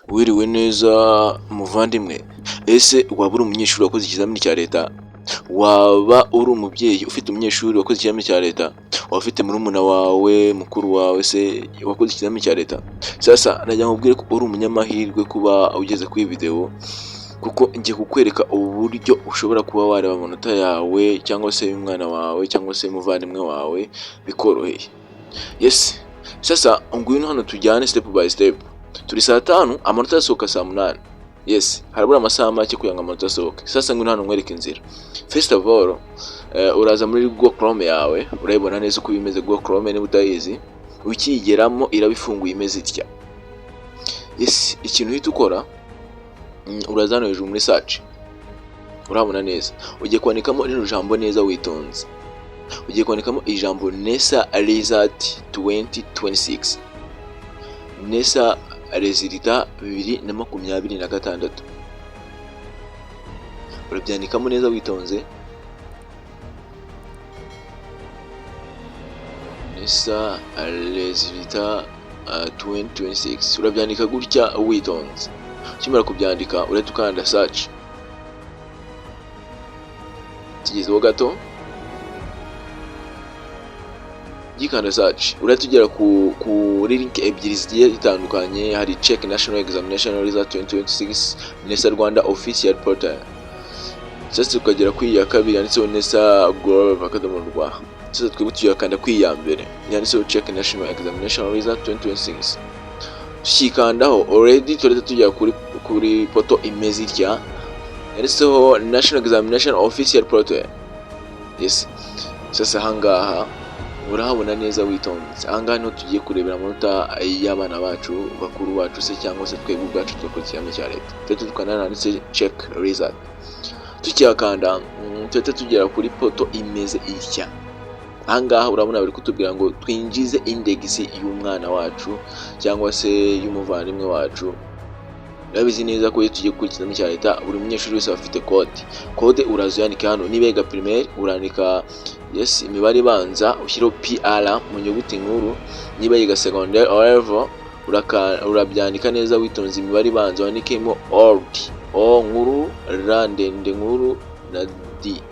Wiriwe neza muvandimwe, ese waba uri umunyeshuri wakoze ikizamini cya leta? Waba uri umubyeyi ufite umunyeshuri wakoze ikizamini cya leta? Waba ufite murumuna wawe, mukuru wawe se wakoze ikizamini cya leta? Sasa nagira ngo nkubwire ko uri umunyamahirwe kuba ugeze kuri iyi video, kuko ngiye kukwereka uburyo ushobora kuba wareba amanota yawe cyangwa se y'umwana wawe cyangwa se y'umuvandimwe wawe bikoroheye. Yes, sasa ngwino hano tujyane step by step. Turi saa 5, amanota asohoka saa 8. Yes, harabura amasaha make kugira ngo amanota asohoke. Sasa ngwino hano nkwereke inzira. First of all, uraza muri Google Chrome yawe, urayibona neza uko bimeze Google Chrome niba utayizi. Ukigeramo irabifunguye imeze itya. Yes, ikintu uhita ukora, uraza hano hejuru muri search. Urabona neza. Ugiye kwandikamo rino jambo neza witonze. Ugiye kwandikamo ijambo nesa result 2026. Nesa resulta 2026. Urabyandikamo neza witonze. Nesa resulta 2026. Urabyandika gutya witonze. Ukimara kubyandika urahita ukanda search. Kigezeho gato. Gikanda search urahita ugera kuri link ebyiri zigiye zitandukanye. Hari check national examination result 2026 Nesa Rwanda official portal. Sasa tukagera kuri ya kabiri yanditseho Nesa Global. Sasa twebwe tuyakanda kuri ya mbere yanditseho check national examination result 2026. Tukikandaho already turahita tujya kuri poto imeze itya yanditseho national examination official portal. Yes, sasa hangaha urahabona neza witonze. Ahangaha niho tugiye kurebera amanota y'abana bacu, bakuru bacu se cyangwa se twebwe ubwacu twakoze ikizamini cya leta. Tuhita tukanda handitse check result. Tukiyakanda tuhita tugera kuri poto imeze itya. Ahangaha urabona bari kutubwira ngo twinjize index y'umwana wacu cyangwa se y'umuvandimwe wacu. Urabizi neza ko iyo tugiye gukora ikizamini cya leta buri munyeshuri wese afite code uraziyandika hano. Niba yiga primaire urandika yes imibare ibanza ushyiraho PR mu nyuguti nkuru. Niba yiga secondaire level urabyandika neza witonze imibare ibanza wandikemo old o nkuru r ndende nkuru na d.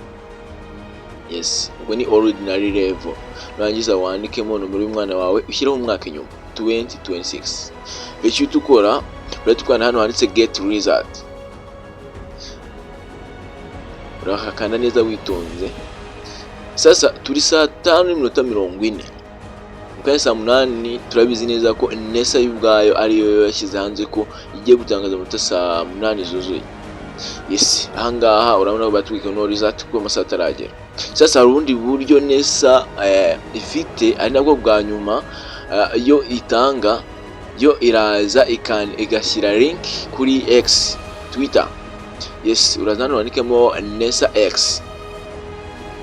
Yes, ubwo ni ordinary level. Urangiza wandikemo nomero y'umwana wawe ushyiraho umwaka inyuma 2026. Icyo tukora uratwara hano handitse get result. Urakanda neza witonze. Sasa turi saa 5:40. Mukaya saa 8 turabizi neza ko Nesa y'ubwayo ariyo yashyize hanze ko igiye gutangaza amanota saa 8 zuzuye. Yes, ahangaha urabona batwika no result ko amasaha ataragera. Sasa hari ubundi buryo Nesa ifite ari nabwo bwa nyuma yo itanga, yo iraza igashyira link kuri X Twitter. Yes, urazana wandikemo Nesa X.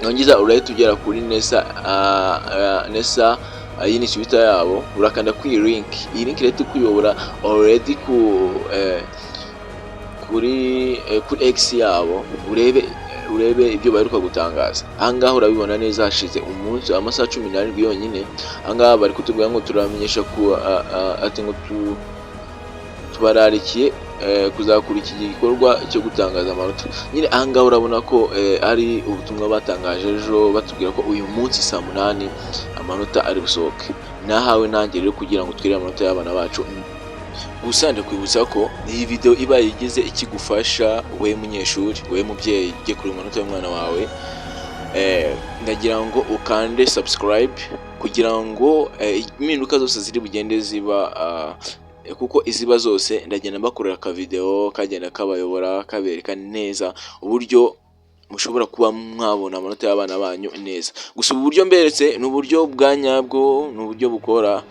Nongiza urahita ugera kuri Nesa iyi ni Twitter yabo, urakanda kuri link. Iyi link rero kuyobora already kuri X yabo, urebe ibyo baheruka gutangaza. Ahangaha urabibona neza hashize umunsi amasaha 17 yonyine. Ahangaha bari kutubwira ngo turamenyesha ko ati ngo tubararikiye kuzakora iki gikorwa cyo gutangaza amanota. Nyine ahangaha urabona ko ari ubutumwa batangaje ejo batubwira ko uyu munsi saa 8 amanota ari busohoke. Nahawe nanjye rero kugira ngo twirire amanota y'abana bacu. Gusa ndakwibutsa ko iyi video iba yigize ikigufasha we munyeshuri, we mubyeyi ugiye kureba amanota y'umwana wawe. Ndagira ngo ukande subscribe kugira ngo impinduka zose ziri bugende ziba kuko iziba zose ndagenda mbakorera ka video kagenda kabayobora kabereka neza uburyo mushobora kuba mwabona amanota y'abana banyu neza. Gusa uburyo mberetse ni uburyo bwa nyabwo, ni uburyo bukora.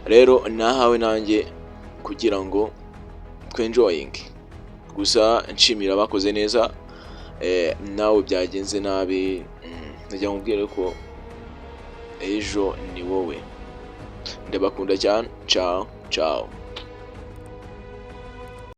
Rero nahawe nanjye kugira ngo twenjoying. Gusa nshimira abakoze neza, nawe byagenze nabi ndagira ngo mbwire ko ejo ni wowe. Ndabakunda cyane. Ciao ciao.